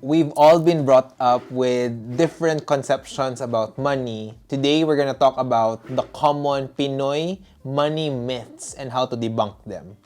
We've all been brought up with different conceptions about money. Today, we're gonna talk about the common Pinoy money myths and how to debunk them.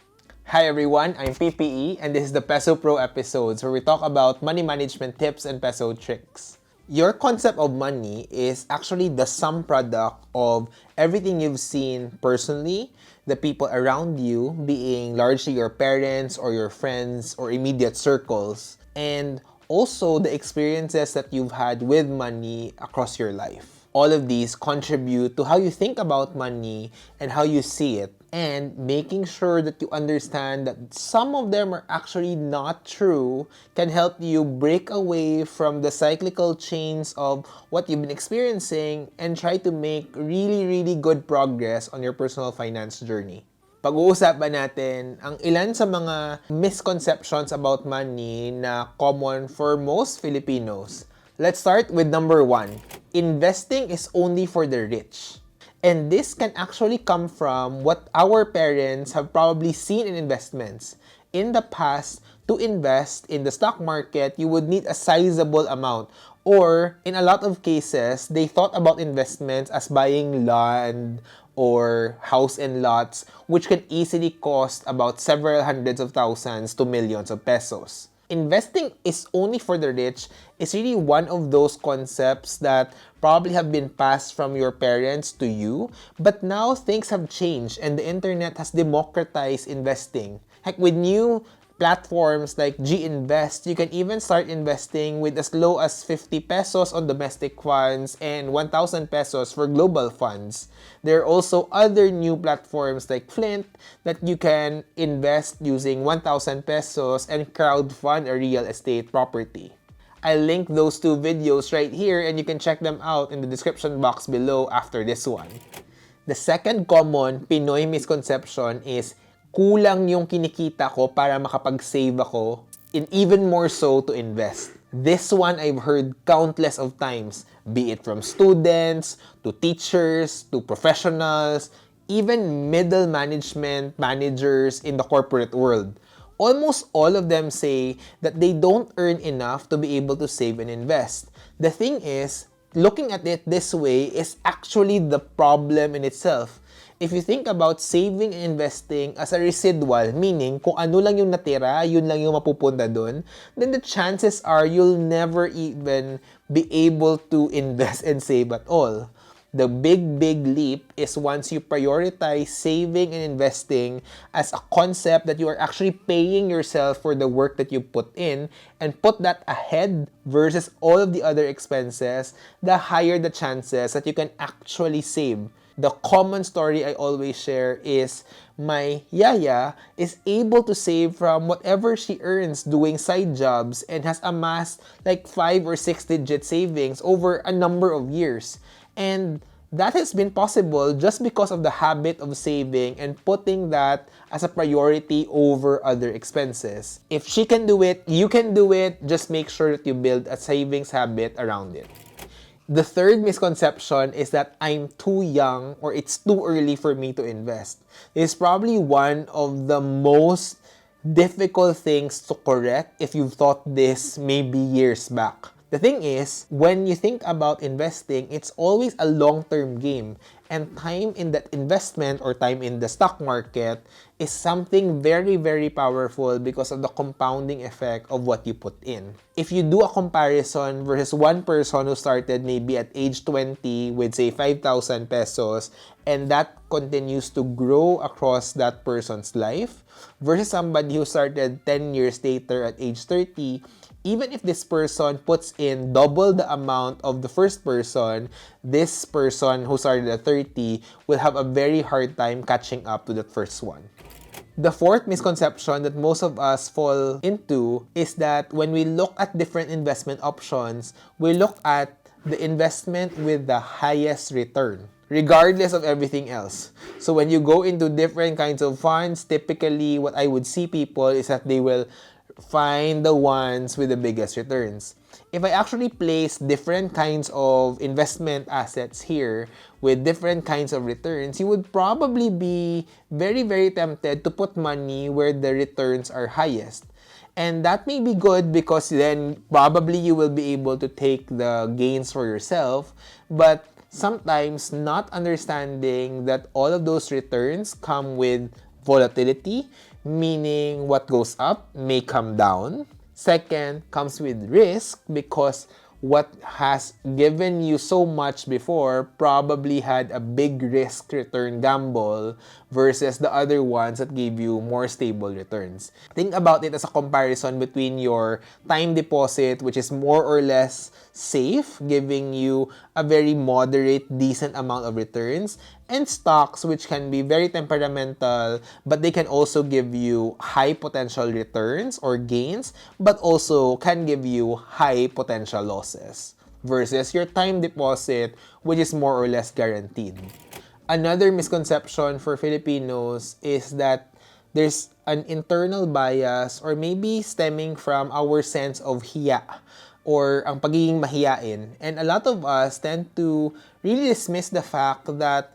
Hi everyone, I'm PPE and this is the Peso Pro episodes where we talk about money management tips and peso tricks. Your concept of money is actually the sum product of everything you've seen personally, the people around you being largely your parents or your friends or immediate circles, and also the experiences that you've had with money across your life. All of these contribute to how you think about money and how you see it, and making sure that you understand that some of them are actually not true can help you break away from the cyclical chains of what you've been experiencing and try to make really good progress on your personal finance journey. Pag-uusapan natin ang ilan sa mga misconceptions about money na common for most Filipinos. Let's start with number 1. Investing is only for the rich. And this can actually come from what our parents have probably seen in investments. In the past, to invest in the stock market, you would need a sizable amount. Or, in a lot of cases, they thought about investments as buying land or house and lots, which can easily cost about several hundreds of thousands to millions of pesos. Investing is only for the rich is really one of those concepts that probably have been passed from your parents to you, but now things have changed and the internet has democratized investing. Heck, with new platforms like G-Invest, you can even start investing with as low as 50 pesos on domestic funds and 1,000 pesos for global funds. There are also other new platforms like Flint that you can invest using 1,000 pesos and crowdfund a real estate property. I'll link those two videos right here and you can check them out in the description box below after this one. The second common Pinoy misconception is kulang yung kinikita ko para makapag-save ako, and even more so to invest. This one I've heard countless of times, be it from students, to teachers, to professionals, even middle management managers in the corporate world. Almost all of them say that they don't earn enough to be able to save and invest. The thing is, looking at it this way is actually the problem in itself. If you think about saving and investing as a residual, meaning kung ano lang yung natira, yun lang yung mapupunta dun, then the chances are you'll never even be able to invest and save at all. The big leap is once you prioritize saving and investing as a concept that you are actually paying yourself for the work that you put in and put that ahead versus all of the other expenses, the higher the chances that you can actually save. The common story I always share is my yaya is able to save from whatever she earns doing side jobs and has amassed like 5 or 6 digit savings over a number of years. And that has been possible just because of the habit of saving and putting that as a priority over other expenses. If she can do it, you can do it. Just make sure that you build a savings habit around it. The third misconception is that I'm too young or it's too early for me to invest. It's probably one of the most difficult things to correct if you've thought this maybe years back. The thing is, when you think about investing, it's always a long-term game. And time in that investment or time in the stock market is something very powerful because of the compounding effect of what you put in. If you do a comparison versus one person who started maybe at age 20 with say 5,000 pesos and that continues to grow across that person's life versus somebody who started 10 years later at age 30, even if this person puts in double the amount of the first person, this person who started at 30 will have a very hard time catching up to that first one. The fourth misconception that most of us fall into is that when we look at different investment options, we look at the investment with the highest return, regardless of everything else. So when you go into different kinds of funds, typically what I would see people is that they will find the ones with the biggest returns. If I actually place different kinds of investment assets here with different kinds of returns, you would probably be very tempted to put money where the returns are highest. And that may be good because then probably you will be able to take the gains for yourself. But sometimes not understanding that all of those returns come with volatility, meaning what goes up may come down. Second, comes with risk because what has given you so much before probably had a big risk return gamble versus the other ones that gave you more stable returns. Think about it as a comparison between your time deposit, which is more or less safe, giving you a very moderate, decent amount of returns, and stocks, which can be very temperamental, but they can also give you high potential returns or gains, but also can give you high potential losses versus your time deposit, which is more or less guaranteed. Another misconception for Filipinos is that there's an internal bias or maybe stemming from our sense of hiya or ang pagiging mahiyain. And a lot of us tend to really dismiss the fact that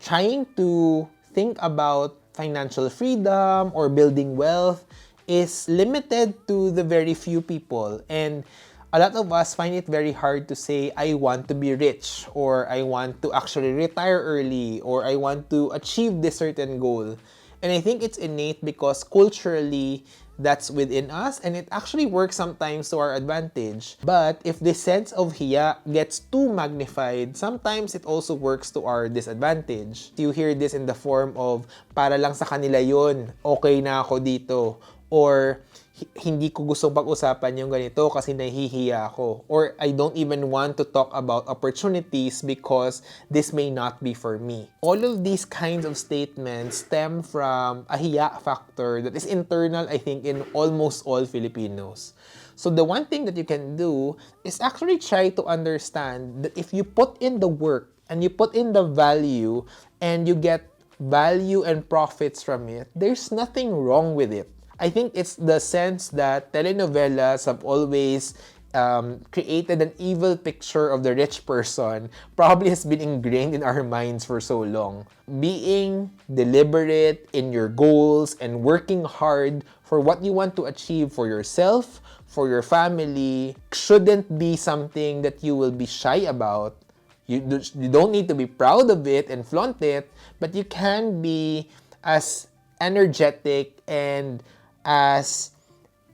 trying to think about financial freedom or building wealth is limited to the very few people. And a lot of us find it very hard to say, I want to be rich, or I want to actually retire early, or I want to achieve this certain goal. And I think it's innate because culturally, that's within us, and it actually works sometimes to our advantage. But if this sense of hiya gets too magnified, sometimes it also works to our disadvantage. You hear this in the form of, para lang sa kanila yun, okay na ako dito. Or, hindi ko gustong pag-usapan yung ganito kasi nahihiya ako. Or, I don't even want to talk about opportunities because this may not be for me. All of these kinds of statements stem from a hiya factor that is internal, I think, in almost all Filipinos. So the one thing that you can do is actually try to understand that if you put in the work and you put in the value and you get value and profits from it, there's nothing wrong with it. I think it's the sense that telenovelas have always created an evil picture of the rich person probably has been ingrained in our minds for so long. Being deliberate in your goals and working hard for what you want to achieve for yourself, for your family, shouldn't be something that you will be shy about. You don't need to be proud of it and flaunt it, but you can be as energetic and as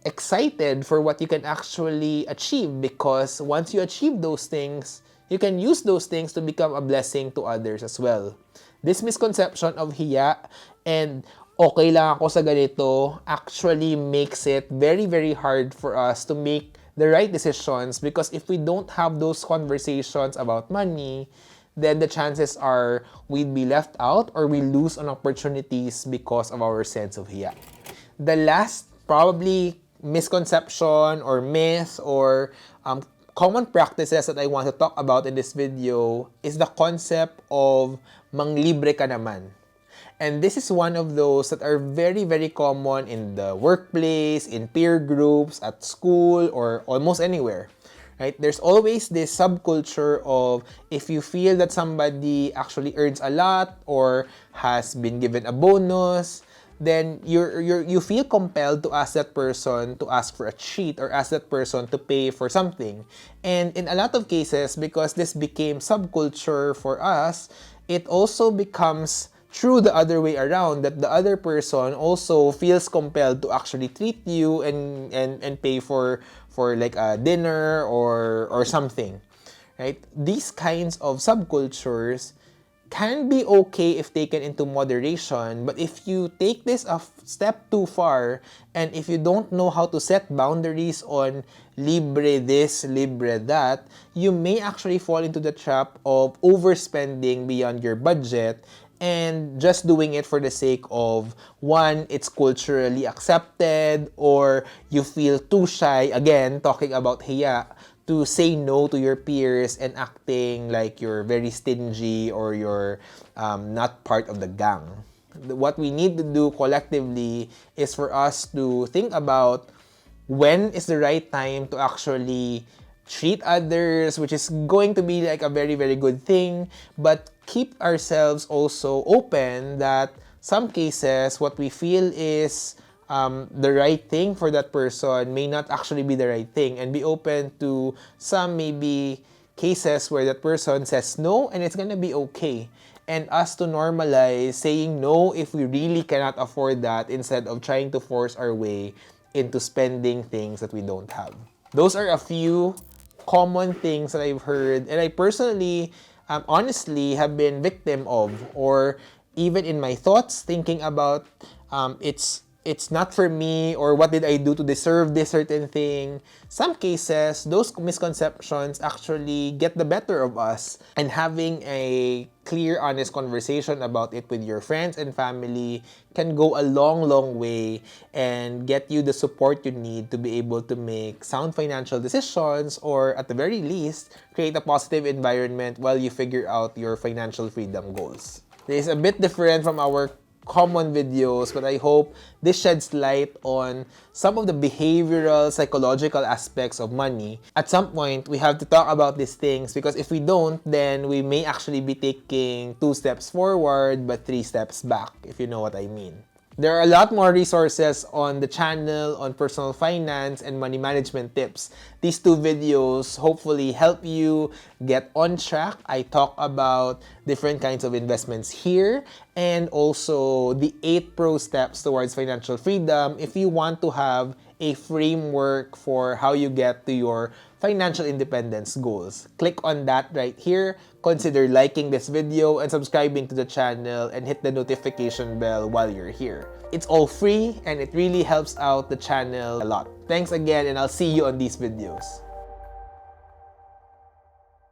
excited for what you can actually achieve, because once you achieve those things, you can use those things to become a blessing to others as well. This misconception of hiya and okay lang ako sa ganito actually makes it very, very hard for us to make the right decisions, because if we don't have those conversations about money, then the chances are we'd be left out or we lose on opportunities because of our sense of hiya. The last probably misconception or myth or common practices that I want to talk about in this video is the concept of Mangli, brecanaman. And this is one of those that are very, very common in the workplace, in peer groups, at school, or almost anywhere. Right? There's always this subculture of if you feel that somebody actually earns a lot or has been given a bonus, then you feel compelled to ask that person to ask for a treat or ask that person to pay for something. And in a lot of cases, because this became subculture for us, it also becomes true the other way around, that the other person also feels compelled to actually treat you and pay for like a dinner or something. Right? These kinds of subcultures can be okay if taken into moderation, but if you take this a step too far, and if you don't know how to set boundaries on libre this, libre that, you may actually fall into the trap of overspending beyond your budget and just doing it for the sake of, one, it's culturally accepted, or you feel too shy, again, talking about hiya, to say no to your peers and acting like you're very stingy or you're not part of the gang. What we need to do collectively is for us to think about when is the right time to actually treat others, which is going to be like a very, very good thing, but keep ourselves also open that some cases what we feel is the right thing for that person may not actually be the right thing, and be open to some maybe cases where that person says no and it's gonna be okay. And us to normalize saying no if we really cannot afford that instead of trying to force our way into spending things that we don't have. Those are a few common things that I've heard, and I personally, honestly, have been victim of, or even in my thoughts, thinking about it's not for me, or what did I do to deserve this certain thing. Some cases, those misconceptions actually get the better of us, and having a clear, honest conversation about it with your friends and family can go a long, long way and get you the support you need to be able to make sound financial decisions, or at the very least, create a positive environment while you figure out your financial freedom goals. This is a bit different from our common videos, but I hope this sheds light on some of the behavioral, psychological aspects of money. At some point, we have to talk about these things, because if we don't, then we may actually be taking 2 steps forward but 3 steps back, if you know what I mean. There are a lot more resources on the channel on personal finance and money management tips. These 2 videos hopefully help you get on track. I talk about different kinds of investments here, and also the 8 pro steps towards financial freedom if you want to have a framework for how you get to your financial independence goals. Click on that right here. Consider liking this video and subscribing to the channel, and hit the notification bell while you're here. It's all free and it really helps out the channel a lot. Thanks again, and I'll see you on these videos.